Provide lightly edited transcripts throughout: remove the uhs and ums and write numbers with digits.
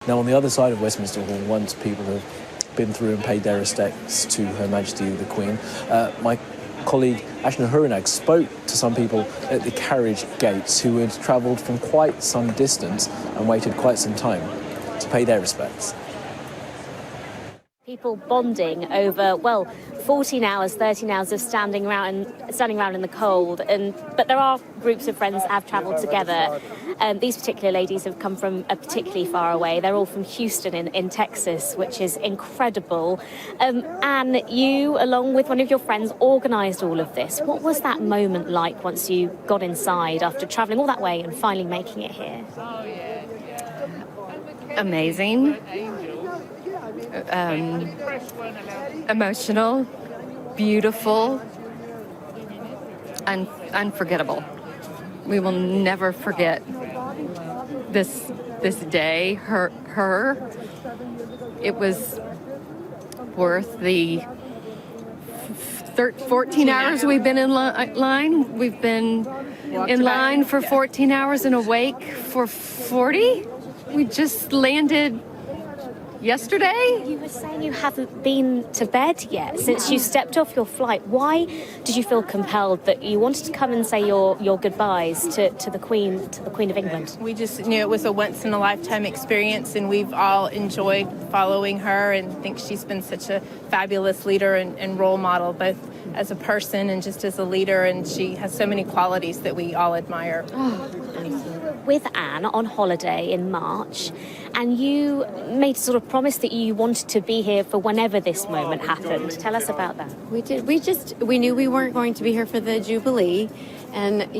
Now, on the other side of Westminster Hall, once people have been through and paid their respects to Her Majesty the Queen, my colleague Ashna Huranak spoke to some people at the carriage gates who had travelled from quite some distance and waited quite some time to pay their respects. People bonding over, 14 hours, 13 hours of standing around in the cold. But there are groups of friends that have travelled together. These particular ladies have come from particularly far away. They're all from Houston in Texas, which is incredible. And you, along with one of your friends, organised all of this. What was that moment like once you got inside after travelling all that way and finally making it here? Amazing. Emotional, beautiful, and unforgettable. We will never forget this day. Her. It was worth the 14 hours we've been in line. We've been in line for 14 hours and awake for 40. We just landed yesterday. You were saying you haven't been to bed yet since you stepped off your flight. Why did you feel compelled that you wanted to come and say your goodbyes to the Queen of England? We just knew it was a once in a lifetime experience, and we've all enjoyed following her and think she's been such a fabulous leader and role model, both as a person and just as a leader, and she has so many qualities that we all admire. With Anne on holiday in March, and you made a sort of promise that you wanted to be here for whenever this moment happened. Tell us about that. We did. We knew we weren't going to be here for the Jubilee, and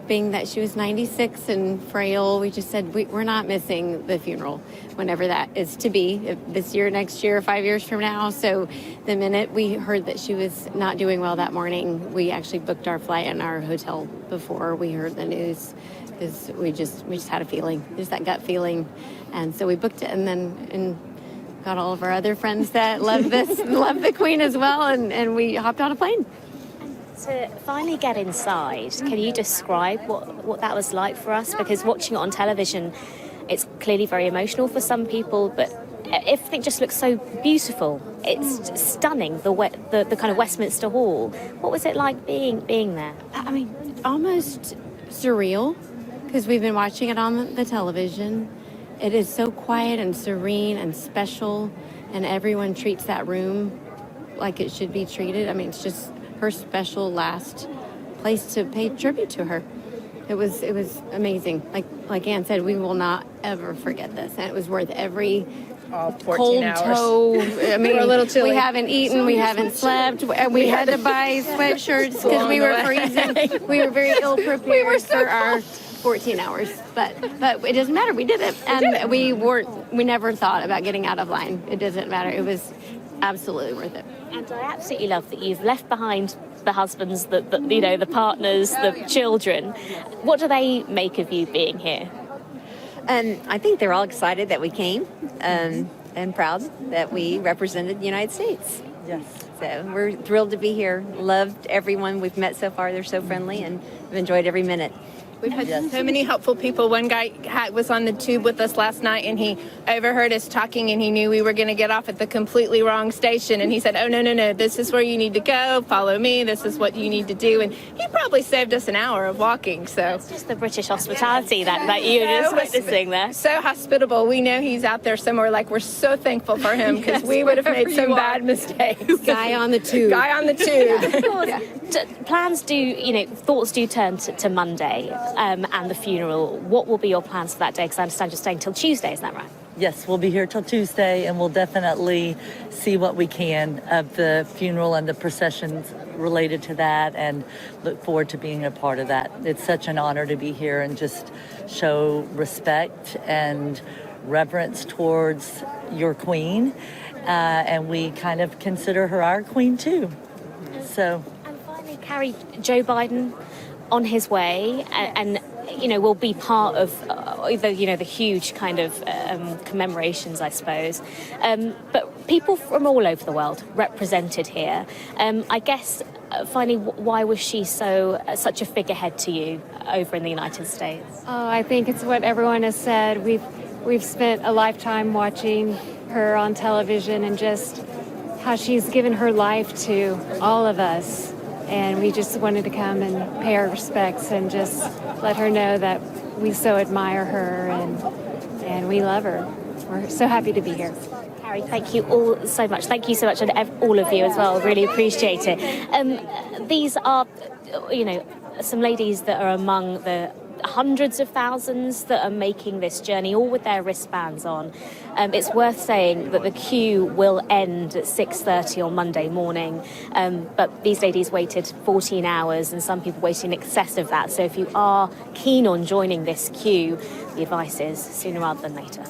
being that she was 96 and frail, we just said we're not missing the funeral, whenever that is to be, this year, next year, 5 years from now. So the minute we heard that she was not doing well that morning, we actually booked our flight and our hotel before we heard the news. Because we just had a feeling, just that gut feeling, and so we booked it, and got all of our other friends that love the Queen as well, and we hopped on a plane. To finally get inside, can you describe what that was like for us? Because watching it on television, it's clearly very emotional for some people, but everything just looks so beautiful. It's stunning. The kind of Westminster Hall. What was it like being there? I mean, almost surreal. Because we've been watching it on the television. It is so quiet and serene and special, and everyone treats that room like it should be treated. I mean, it's just her special last place to pay tribute to her. It was amazing. Like Anne said, we will not ever forget this, and it was worth every cold hours. toe. I mean, We're a little chilly. we haven't eaten, we haven't slept, and we had to buy sweatshirts because we were freezing. We were very ill prepared for our 14 hours, but it doesn't matter. We did it, and we never thought about getting out of line. It doesn't matter. It was absolutely worth it. And I absolutely love that you've left behind the husbands, the partners, the children. What do they make of you being here? I think they're all excited that we came, and proud that we represented the United States. Yes. So we're thrilled to be here. Loved everyone we've met so far. They're so friendly, and we've enjoyed every minute. We've had so many helpful people. One guy was on the tube with us last night, and he overheard us talking, and he knew we were going to get off at the completely wrong station. And he said, "Oh, no, this is where you need to go. Follow me. This is what you need to do." And he probably saved us an hour of walking. So it's just the British hospitality that you're just witnessing there. So hospitable. We know he's out there somewhere. Like, we're so thankful for him, because we would have made some bad mistakes. Guy on the tube. Of course. Plans thoughts do turn to Monday. And the funeral. What will be your plans for that day? Because I understand you're staying till Tuesday, is that right? Yes, we'll be here till Tuesday, and we'll definitely see what we can of the funeral and the processions related to that, and look forward to being a part of that. It's such an honor to be here and just show respect and reverence towards your queen, and we kind of consider her our queen too. So. And finally, carry Joe Biden on his way, and will be part of the huge kind of commemorations, I suppose. But people from all over the world represented here. I guess, finally, why was she such a figurehead to you over in the United States? Oh, I think it's what everyone has said. we've spent a lifetime watching her on television and just how she's given her life to all of us. And we just wanted to come and pay our respects and just let her know that we so admire her and we love her. We're so happy to be here. Harry, thank you all so much. Thank you so much, and all of you as well. Really appreciate it. These are, some ladies that are among the hundreds of thousands that are making this journey, all with their wristbands on. It's worth saying that the queue will end at 6:30 on Monday morning, but these ladies waited 14 hours and some people waited in excess of that. So if you are keen on joining this queue, the advice is sooner rather than later.